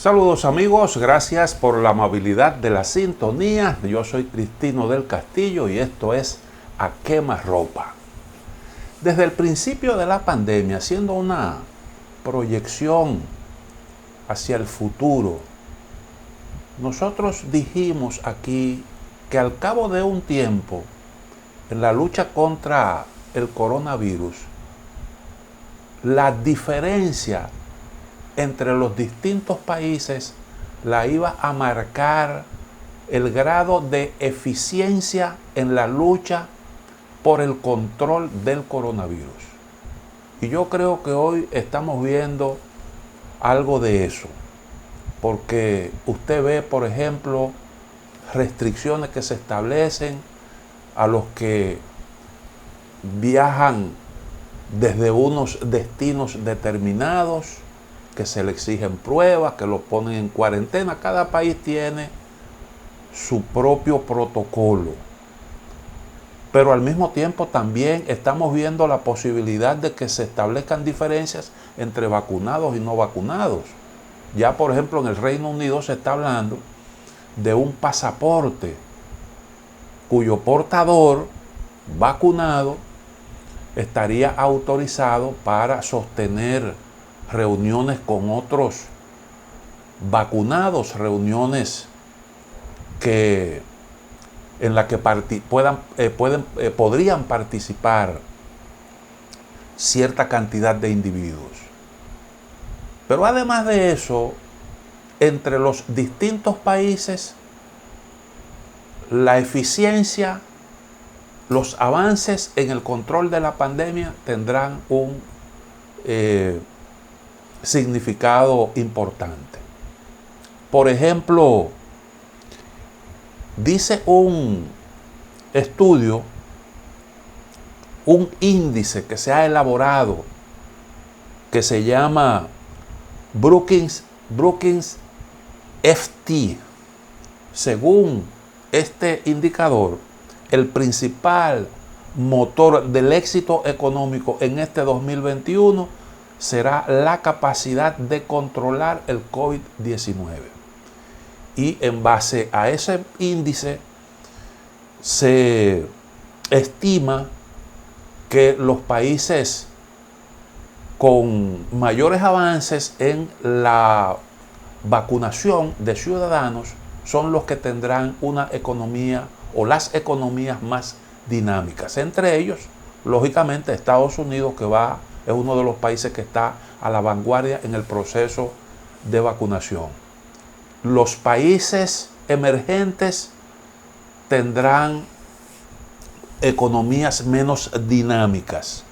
Saludos amigos, gracias por la amabilidad de la sintonía. Yo soy Cristino del Castillo y esto es A Quemarropa. Desde el principio de la pandemia, haciendo una proyección hacia el futuro, nosotros dijimos aquí que al cabo de un tiempo, en la lucha contra el coronavirus, la diferencia entre los distintos países la iba a marcar el grado de eficiencia en la lucha por el control del coronavirus. Y yo creo que hoy estamos viendo algo de eso, porque usted ve, por ejemplo, restricciones que se establecen a los que viajan desde unos destinos determinados, que se le exigen pruebas, que los ponen en cuarentena. Cada país tiene su propio protocolo. Pero al mismo tiempo también estamos viendo la posibilidad de que se establezcan diferencias entre vacunados y no vacunados. Ya, por ejemplo, en el Reino Unido se está hablando de un pasaporte cuyo portador vacunado estaría autorizado para sostener reuniones con otros vacunados, reuniones en las que podrían participar cierta cantidad de individuos. Pero además de eso, entre los distintos países, la eficiencia, los avances en el control de la pandemia tendrán un significado importante. Por ejemplo, dice un estudio, un índice que se ha elaborado que se llama Brookings FT. Según este indicador, el principal motor del éxito económico en este 2021 será la capacidad de controlar el COVID-19. Y en base a ese índice se estima que los países con mayores avances en la vacunación de ciudadanos son los que tendrán una economía o las economías más dinámicas. Entre ellos, lógicamente, Estados Unidos, es uno de los países que está a la vanguardia en el proceso de vacunación. Los países emergentes tendrán economías menos dinámicas.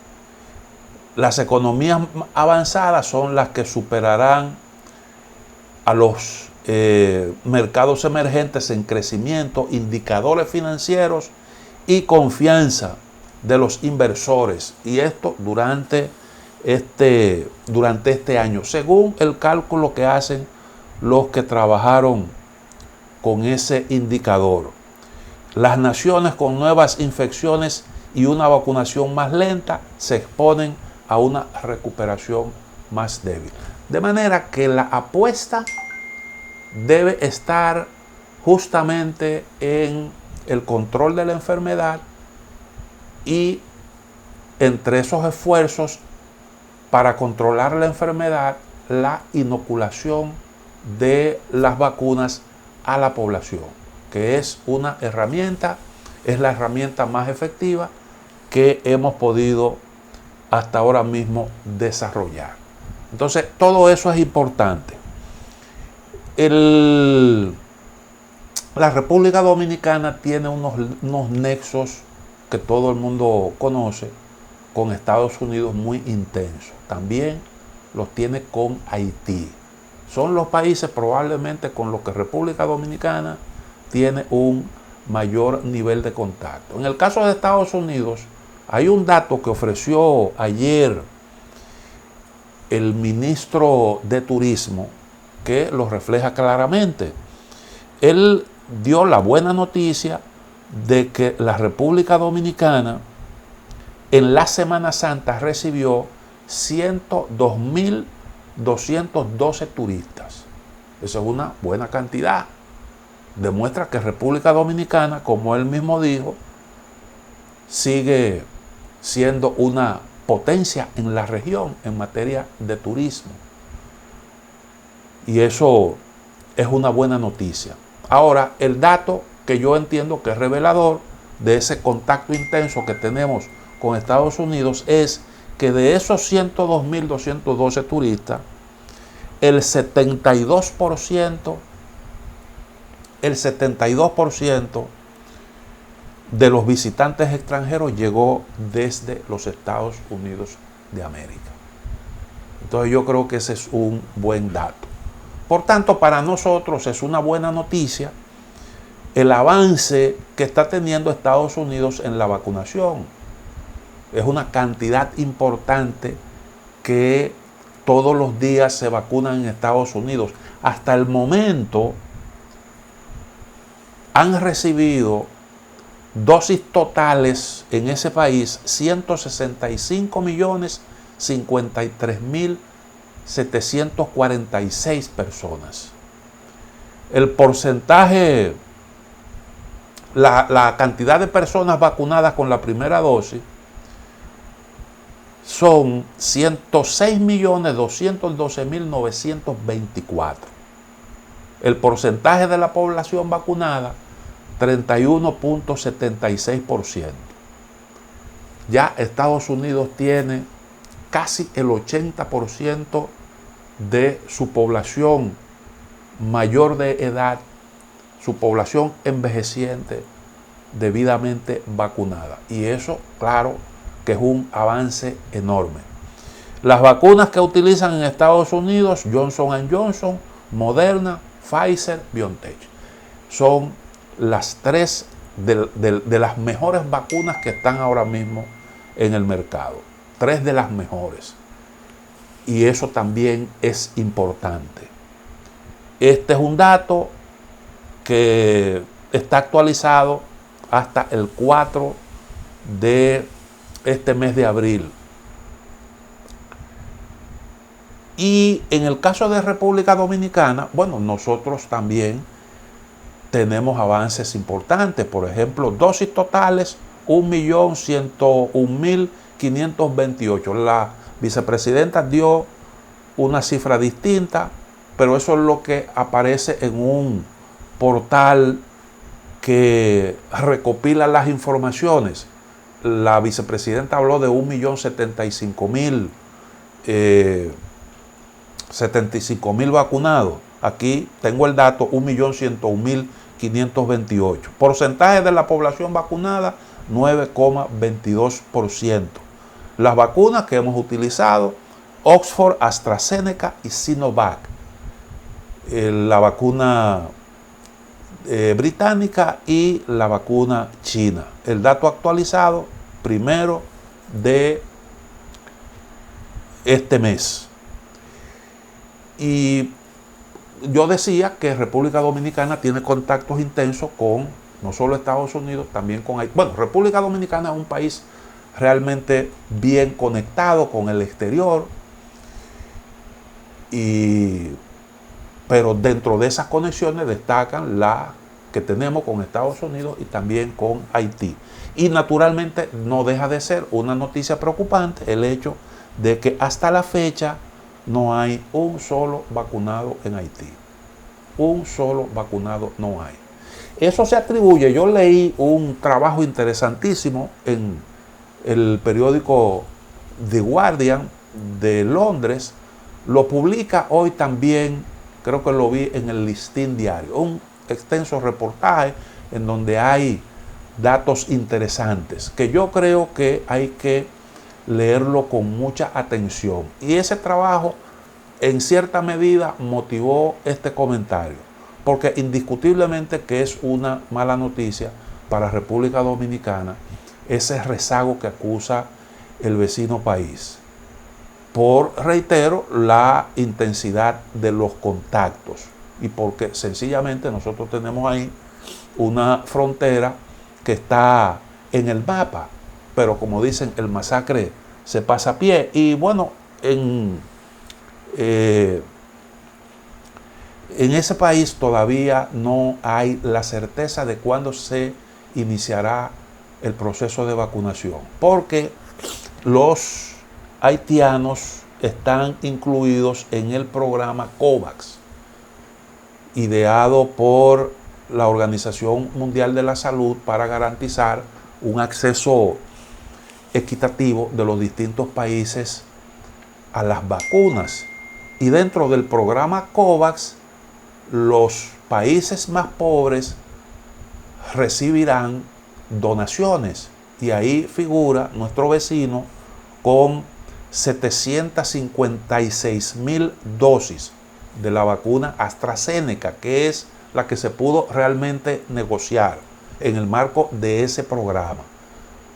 Las economías avanzadas son las que superarán a los mercados emergentes en crecimiento, indicadores financieros y confianza de los inversores. Y esto durante este año, según el cálculo que hacen los que trabajaron con ese indicador. Las naciones con nuevas infecciones y una vacunación más lenta se exponen a una recuperación más débil. De manera que la apuesta debe estar justamente en el control de la enfermedad y entre esos esfuerzos para controlar la enfermedad, la inoculación de las vacunas a la población, que es una herramienta, es la herramienta más efectiva que hemos podido hasta ahora mismo desarrollar. Entonces, todo eso es importante. La República Dominicana tiene unos nexos que todo el mundo conoce con Estados Unidos muy intensos. También los tiene con Haití. Son los países probablemente con los que República Dominicana tiene un mayor nivel de contacto. En el caso de Estados Unidos, hay un dato que ofreció ayer el ministro de Turismo que lo refleja claramente. Él dio la buena noticia de que la República Dominicana en la Semana Santa recibió 102.212 turistas. Eso es una buena cantidad. Demuestra que República Dominicana, como él mismo dijo, sigue siendo una potencia en la región en materia de turismo. Y eso es una buena noticia. Ahora, el dato que yo entiendo que es revelador de ese contacto intenso que tenemos con Estados Unidos es que de esos 102.212 turistas, el 72% de los visitantes extranjeros llegó desde los Estados Unidos de América. Entonces yo creo que ese es un buen dato. Por tanto, para nosotros es una buena noticia el avance que está teniendo Estados Unidos en la vacunación. Es una cantidad importante que todos los días se vacunan en Estados Unidos. Hasta el momento han recibido dosis totales en ese país 165.053.746 personas. El porcentaje, la cantidad de personas vacunadas con la primera dosis son 106.212.924. El porcentaje de la población vacunada, 31.76%. Ya Estados Unidos tiene casi el 80% de su población mayor de edad, su población envejeciente, debidamente vacunada. Y eso, claro, que es un avance enorme. Las vacunas que utilizan en Estados Unidos, Johnson & Johnson, Moderna, Pfizer, BioNTech, son las tres de las mejores vacunas que están ahora mismo en el mercado. Tres de las mejores. Y eso también es importante. Este es un dato que está actualizado hasta el 4 de este mes de abril. Y en el caso de República Dominicana, bueno, nosotros también tenemos avances importantes. Por ejemplo, dosis totales 1.101.528. La vicepresidenta dio una cifra distinta, pero eso es lo que aparece en un portal que recopila las informaciones. La vicepresidenta habló de 1.075.000 vacunados. Aquí tengo el dato, 1.101.528. Porcentaje de la población vacunada, 9,22%. Las vacunas que hemos utilizado, Oxford, AstraZeneca y Sinovac. La vacuna británica y la vacuna china. El dato actualizado, 1 de este mes. Y yo decía que República Dominicana tiene contactos intensos con no solo Estados Unidos, también con Haití. Bueno, República Dominicana es un país realmente bien conectado con el exterior, pero dentro de esas conexiones destacan la que tenemos con Estados Unidos y también con Haití. Y naturalmente no deja de ser una noticia preocupante el hecho de que hasta la fecha no hay un solo vacunado en Haití. Un solo vacunado no hay. Eso se atribuye, yo leí un trabajo interesantísimo en el periódico The Guardian de Londres, lo publica hoy también, creo que lo vi en el Listín Diario, un extenso reportaje en donde hay datos interesantes que yo creo que hay que leerlo con mucha atención. Y ese trabajo en cierta medida motivó este comentario, porque indiscutiblemente que es una mala noticia para República Dominicana ese rezago que acusa el vecino país por, reitero, la intensidad de los contactos y porque sencillamente nosotros tenemos ahí una frontera que está en el mapa, pero como dicen, el masacre se pasa a pie. Y bueno, En ese país todavía no hay la certeza de cuándo se iniciará el proceso de vacunación, porque los haitianos están incluidos en el programa COVAX, ideado por la Organización Mundial de la Salud para garantizar un acceso equitativo de los distintos países a las vacunas. Y dentro del programa COVAX, los países más pobres recibirán donaciones, y ahí figura nuestro vecino con 756.000 dosis de la vacuna AstraZeneca, que es la que se pudo realmente negociar en el marco de ese programa.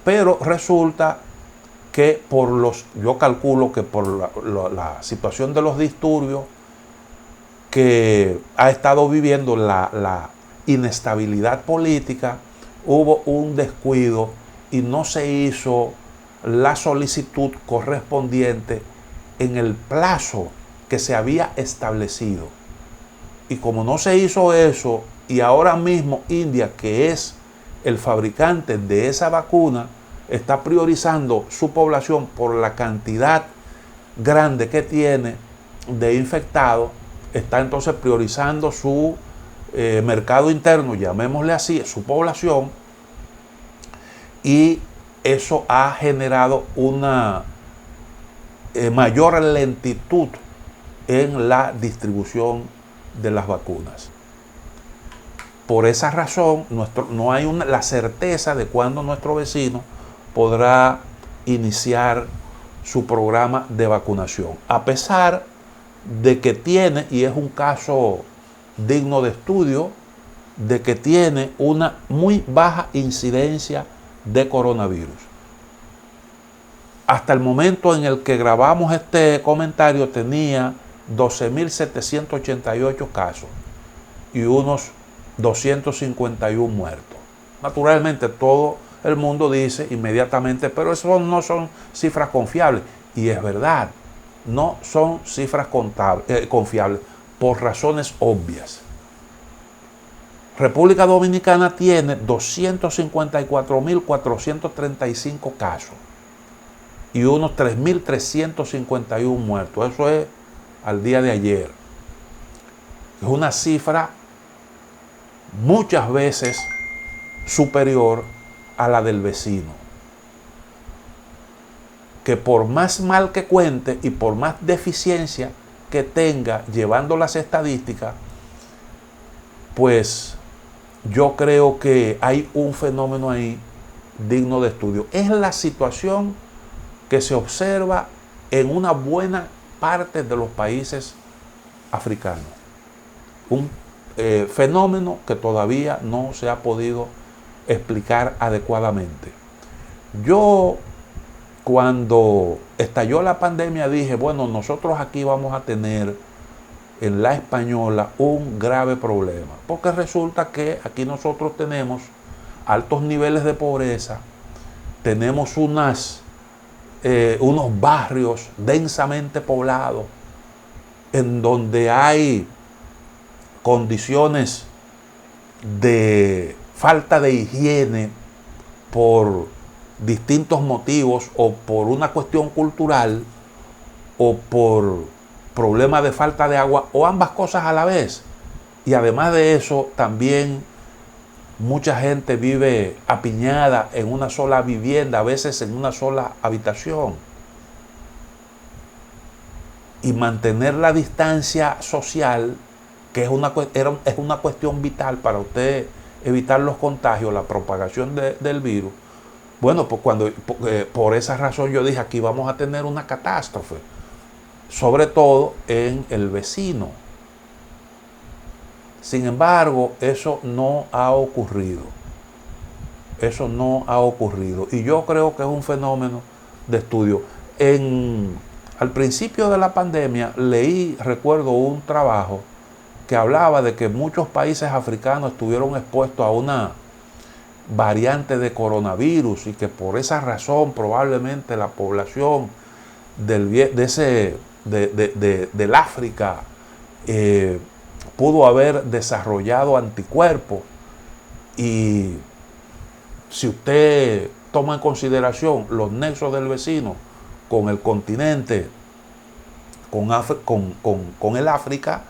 Pero resulta que yo calculo que por la situación de los disturbios que ha estado viviendo, la inestabilidad política, hubo un descuido y no se hizo la solicitud correspondiente en el plazo que se había establecido. Y como no se hizo eso, y ahora mismo India, que es el fabricante de esa vacuna, está priorizando su población por la cantidad grande que tiene de infectados, está entonces priorizando su mercado interno, llamémosle así, su población, y eso ha generado una mayor lentitud en la distribución de las vacunas. Por esa razón, no hay la certeza de cuándo nuestro vecino podrá iniciar su programa de vacunación, a pesar de que tiene, y es un caso digno de estudio, de que tiene una muy baja incidencia de coronavirus. Hasta el momento en el que grabamos este comentario tenía 12.788 casos y unos 251 muertos. Naturalmente todo el mundo dice inmediatamente, pero eso no son cifras confiables. Y es verdad, no son cifras confiables por razones obvias. República Dominicana tiene 254.435 casos y unos 3.351 muertos. Eso es al día de ayer. Es una cifra muchas veces superior a la del vecino, que por más mal que cuente y por más deficiencia que tenga llevando las estadísticas, pues yo creo que hay un fenómeno ahí digno de estudio. Es la situación que se observa en una buena parte de los países africanos. Un fenómeno que todavía no se ha podido explicar adecuadamente. Yo, cuando estalló la pandemia, dije, bueno, nosotros aquí vamos a tener en La Española un grave problema, porque resulta que aquí nosotros tenemos altos niveles de pobreza, tenemos unos barrios densamente poblados en donde hay condiciones de falta de higiene por distintos motivos, o por una cuestión cultural, o por problemas de falta de agua, o ambas cosas a la vez. Y además de eso, también mucha gente vive apiñada en una sola vivienda, a veces en una sola habitación. Y mantener la distancia social, que es una cuestión vital para usted evitar los contagios, la propagación del virus. Bueno, pues por esa razón yo dije, aquí vamos a tener una catástrofe, sobre todo en el vecino. Sin embargo, eso no ha ocurrido. Eso no ha ocurrido. Y yo creo que es un fenómeno de estudio. Al principio de la pandemia recuerdo un trabajo que hablaba de que muchos países africanos estuvieron expuestos a una variante de coronavirus y que por esa razón probablemente la población del África pudo haber desarrollado anticuerpos. Y si usted toma en consideración los nexos del vecino con el continente, con el África,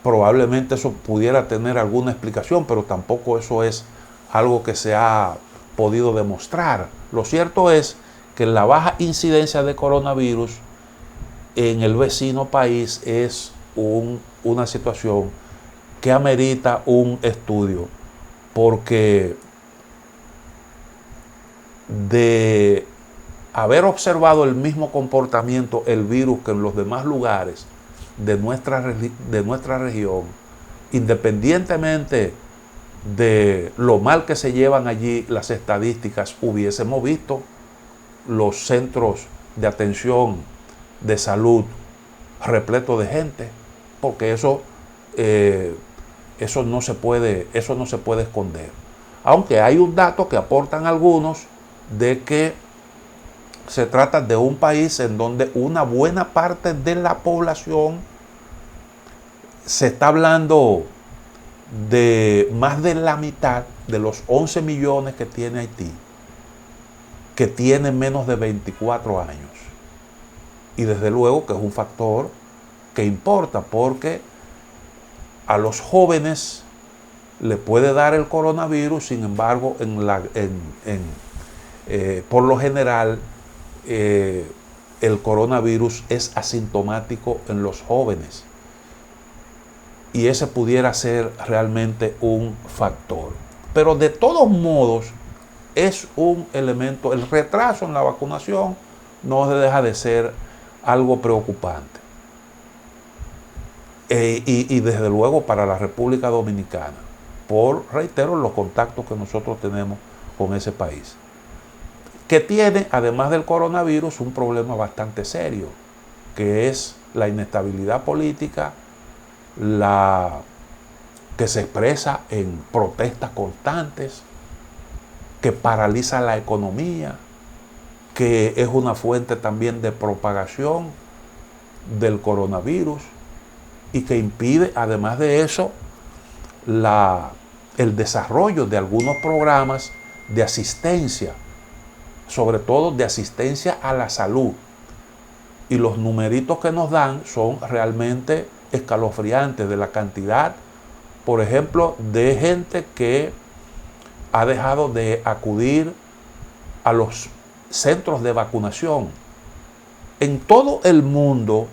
probablemente eso pudiera tener alguna explicación, pero tampoco eso es algo que se ha podido demostrar. Lo cierto es que la baja incidencia de coronavirus en el vecino país es una situación que amerita un estudio, porque de haber observado el mismo comportamiento el virus que en los demás lugares de nuestra región, independientemente de lo mal que se llevan allí las estadísticas, hubiésemos visto los centros de atención de salud repletos de gente, porque eso no se puede esconder. Aunque hay un dato que aportan algunos de que se trata de un país en donde una buena parte de la población, se está hablando de más de la mitad de los 11 millones que tiene Haití, que tiene menos de 24 años. Y desde luego que es un factor que importa, porque a los jóvenes le puede dar el coronavirus. Sin embargo, por lo general, el coronavirus es asintomático en los jóvenes, y ese pudiera ser realmente un factor. Pero de todos modos es un elemento. El retraso en la vacunación no deja de ser algo preocupante, y desde luego para la República Dominicana, reitero, los contactos que nosotros tenemos con ese país, que tiene, además del coronavirus, un problema bastante serio, que es la inestabilidad política, que se expresa en protestas constantes, que paraliza la economía, que es una fuente también de propagación del coronavirus, y que impide, además de eso, el desarrollo de algunos programas de asistencia, sobre todo de asistencia a la salud. Y los numeritos que nos dan son realmente escalofriantes de la cantidad, por ejemplo, de gente que ha dejado de acudir a los centros de vacunación. En todo el mundo,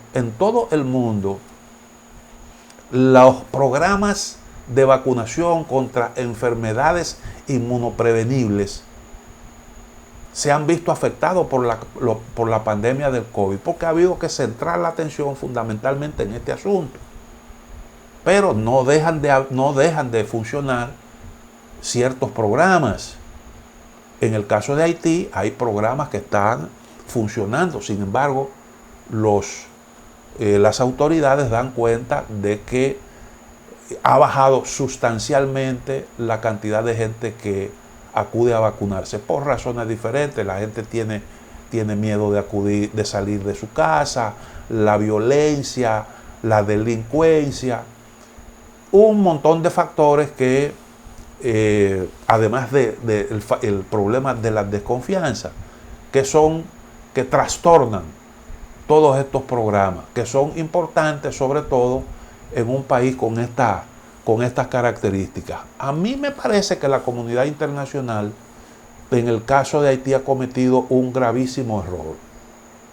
los programas de vacunación contra enfermedades inmunoprevenibles se han visto afectados por la pandemia del COVID, porque ha habido que centrar la atención fundamentalmente en este asunto. Pero no dejan de funcionar ciertos programas. En el caso de Haití hay programas que están funcionando. Sin embargo, las autoridades dan cuenta de que ha bajado sustancialmente la cantidad de gente que acude a vacunarse por razones diferentes. La gente tiene miedo de salir de su casa, la violencia, la delincuencia, un montón de factores que, además del problema de la desconfianza, que trastornan todos estos programas, que son importantes sobre todo en un país con estas características. A mí me parece que la comunidad internacional, en el caso de Haití, ha cometido un gravísimo error.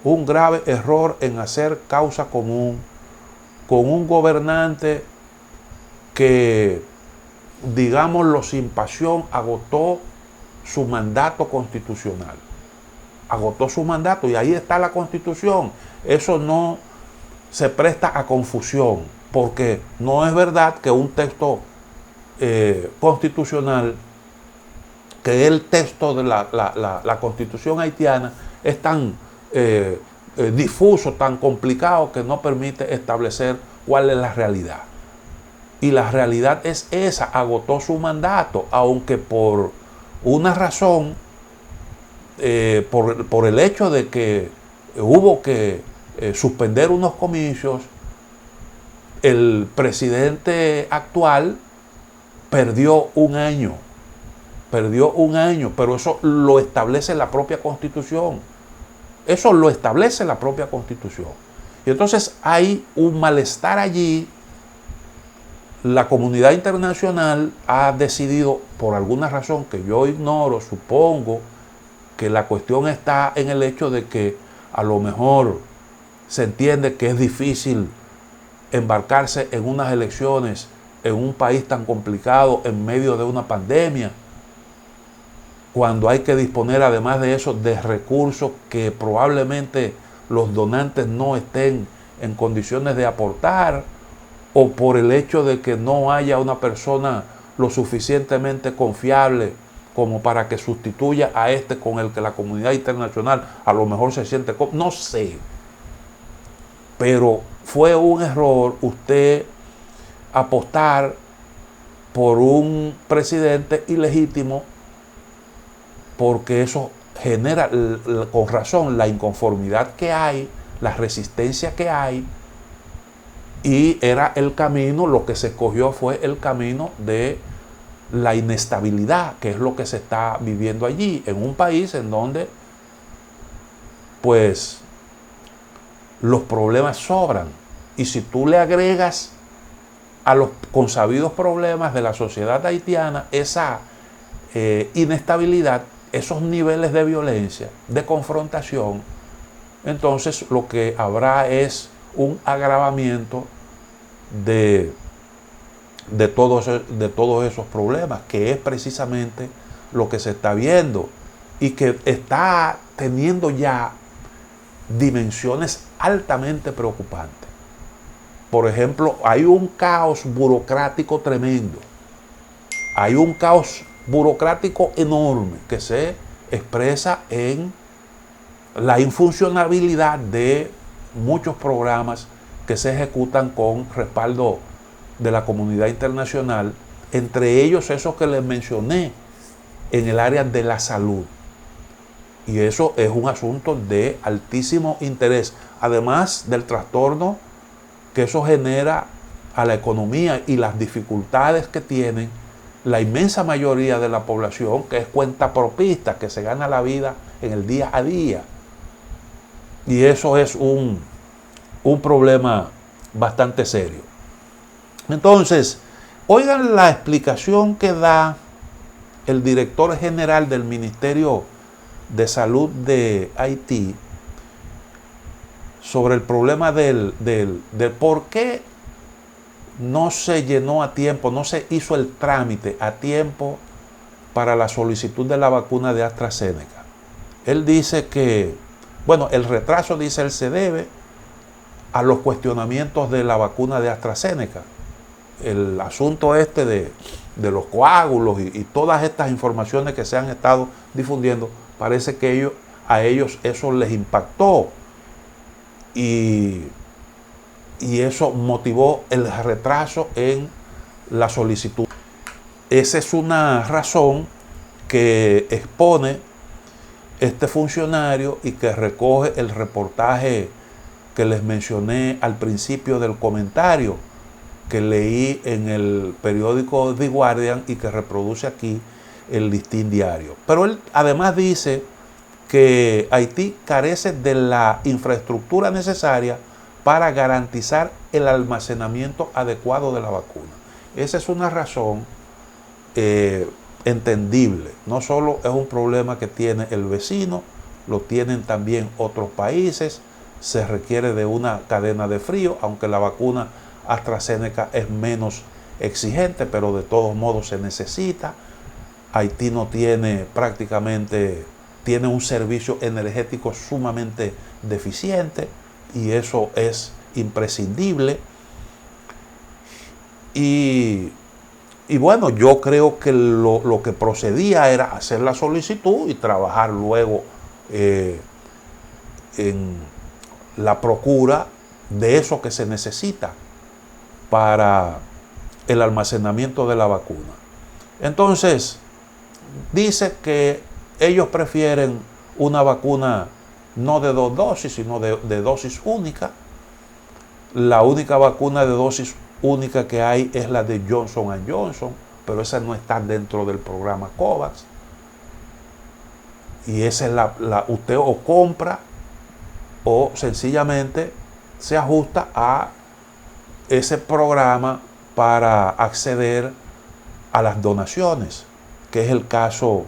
Un grave error en hacer causa común con un gobernante que, digámoslo sin pasión, agotó su mandato constitucional. Agotó su mandato, y ahí está la Constitución. Eso no se presta a confusión, porque no es verdad que un texto constitucional, que el texto de la Constitución haitiana es tan difuso, tan complicado, que no permite establecer cuál es la realidad. Y la realidad es esa: agotó su mandato, aunque por una razón, por el hecho de que hubo que suspender unos comicios, el presidente actual perdió un año, pero eso lo establece la propia Constitución. Eso lo establece la propia Constitución. Y entonces hay un malestar allí. La comunidad internacional ha decidido, por alguna razón que yo ignoro, supongo que la cuestión está en el hecho de que a lo mejor se entiende que es difícil embarcarse en unas elecciones en un país tan complicado en medio de una pandemia, cuando hay que disponer además de eso de recursos que probablemente los donantes no estén en condiciones de aportar, o por el hecho de que no haya una persona lo suficientemente confiable como para que sustituya a este con el que la comunidad internacional a lo mejor se siente no sé. Pero fue un error usted apostar por un presidente ilegítimo, porque eso genera con razón la inconformidad que hay, la resistencia que hay, y era el camino, lo que se escogió fue el camino de la inestabilidad, que es lo que se está viviendo allí, en un país en donde pues los problemas sobran. Y si tú le agregas a los consabidos problemas de la sociedad haitiana esa inestabilidad, esos niveles de violencia, de confrontación, entonces lo que habrá es un agravamiento de todos esos problemas, que es precisamente lo que se está viendo y que está teniendo ya dimensiones altamente preocupantes. Por ejemplo, hay un caos burocrático tremendo, hay un caos burocrático enorme que se expresa en la infuncionabilidad de muchos programas que se ejecutan con respaldo de la comunidad internacional, entre ellos esos que les mencioné en el área de la salud. Y eso es un asunto de altísimo interés, además del trastorno que eso genera a la economía y las dificultades que tienen la inmensa mayoría de la población, que es cuentapropista, que se gana la vida en el día a día. Y eso es un problema bastante serio. Entonces, oigan la explicación que da el director general del Ministerio de Salud de Haití sobre el problema del por qué no se llenó a tiempo, no se hizo el trámite a tiempo para la solicitud de la vacuna de AstraZeneca. Él dice que, bueno, el retraso, dice él, se debe a los cuestionamientos de la vacuna de AstraZeneca. El asunto este de los coágulos y todas estas informaciones que se han estado difundiendo, parece que a ellos eso les impactó y eso motivó el retraso en la solicitud. Esa es una razón que expone este funcionario y que recoge el reportaje que les mencioné al principio del comentario, que leí en el periódico The Guardian y que reproduce aquí el Listín Diario. Pero él además dice que Haití carece de la infraestructura necesaria para garantizar el almacenamiento adecuado de la vacuna. Esa es una razón entendible. No solo es un problema que tiene el vecino, lo tienen también otros países. Se requiere de una cadena de frío, aunque la vacuna AstraZeneca es menos exigente, pero de todos modos se necesita. Haití no tiene tiene un servicio energético sumamente deficiente y eso es imprescindible. Y bueno, yo creo que lo que procedía era hacer la solicitud y trabajar luego en la procura de eso que se necesita para el almacenamiento de la vacuna. Entonces, dice que ellos prefieren una vacuna no de 2 dosis, sino de dosis única, La única vacuna de dosis única que hay es la de Johnson & Johnson, pero esa no está dentro del programa COVAX. Y esa es usted o compra o sencillamente se ajusta a ese programa para acceder a las donaciones, que es el caso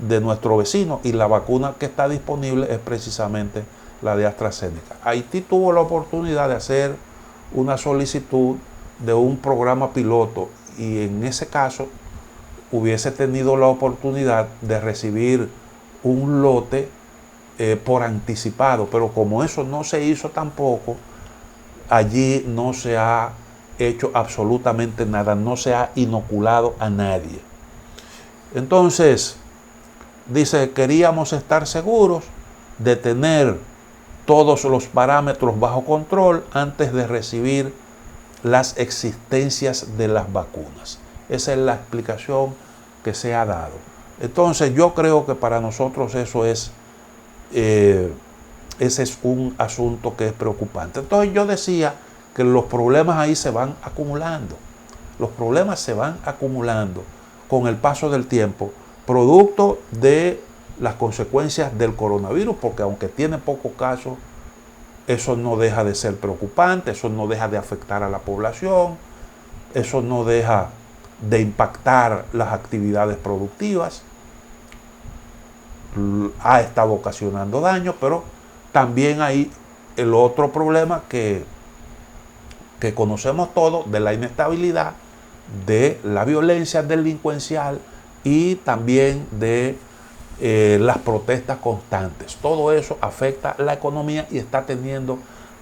de nuestro vecino, y la vacuna que está disponible es precisamente la de AstraZeneca. Haití tuvo la oportunidad de hacer una solicitud de un programa piloto y en ese caso hubiese tenido la oportunidad de recibir un lote por anticipado, pero como eso no se hizo tampoco, allí no se ha hecho absolutamente nada, no se ha inoculado a nadie. Entonces, dice, queríamos estar seguros de tener todos los parámetros bajo control antes de recibir las existencias de las vacunas. Esa es la explicación que se ha dado. Entonces yo creo que para nosotros eso es, ese es un asunto que es preocupante. Entonces yo decía que los problemas ahí se van acumulando. Los problemas se van acumulando con el paso del tiempo, producto de las consecuencias del coronavirus, porque aunque tiene pocos casos, eso no deja de ser preocupante, eso no deja de afectar a la población, eso no deja de impactar las actividades productivas, ha estado ocasionando daño, pero también hay el otro problema que conocemos todos, de la inestabilidad, de la violencia delincuencial y también de las protestas constantes. Todo eso afecta la economía y está teniendo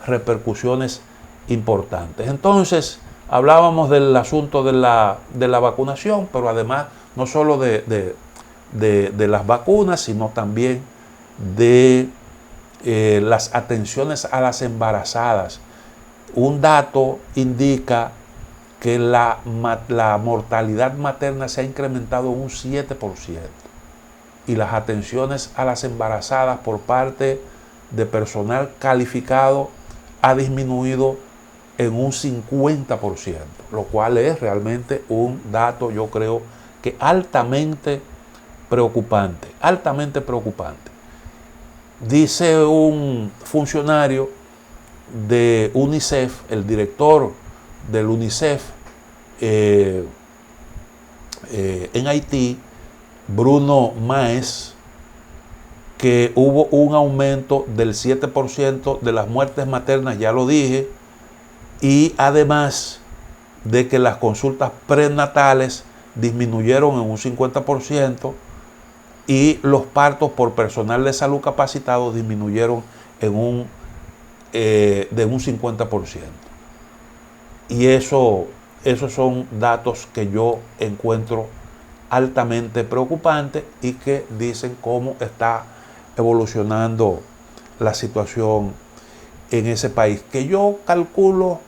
repercusiones importantes. Entonces, hablábamos del asunto de la vacunación, pero además no solo de las vacunas, sino también de las atenciones a las embarazadas. Un dato indica que la mortalidad materna se ha incrementado en un 7%. Y las atenciones a las embarazadas por parte de personal calificado ha disminuido en un 50%, lo cual es realmente un dato, yo creo, que altamente preocupante, altamente preocupante. Dice un funcionario de UNICEF, el director del UNICEF en Haití, Bruno Maes, que hubo un aumento del 7% de las muertes maternas, ya lo dije, y además de que las consultas prenatales disminuyeron en un 50% y los partos por personal de salud capacitado disminuyeron de un 50%. Y esos son datos que yo encuentro altamente preocupante y que dicen cómo está evolucionando la situación en ese país, que yo calculo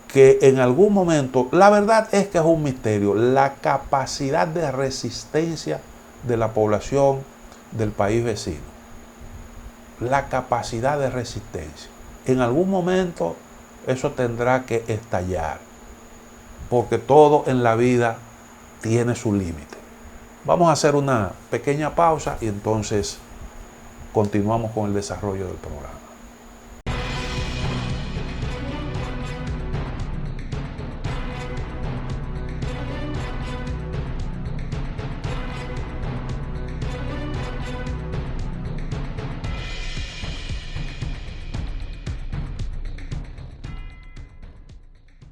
que en algún momento, la verdad es que es un misterio, la capacidad de resistencia de la población del país vecino, la capacidad de resistencia. En algún momento eso tendrá que estallar, porque todo en la vida tiene su límite. Vamos a hacer una pequeña pausa y entonces continuamos con el desarrollo del programa.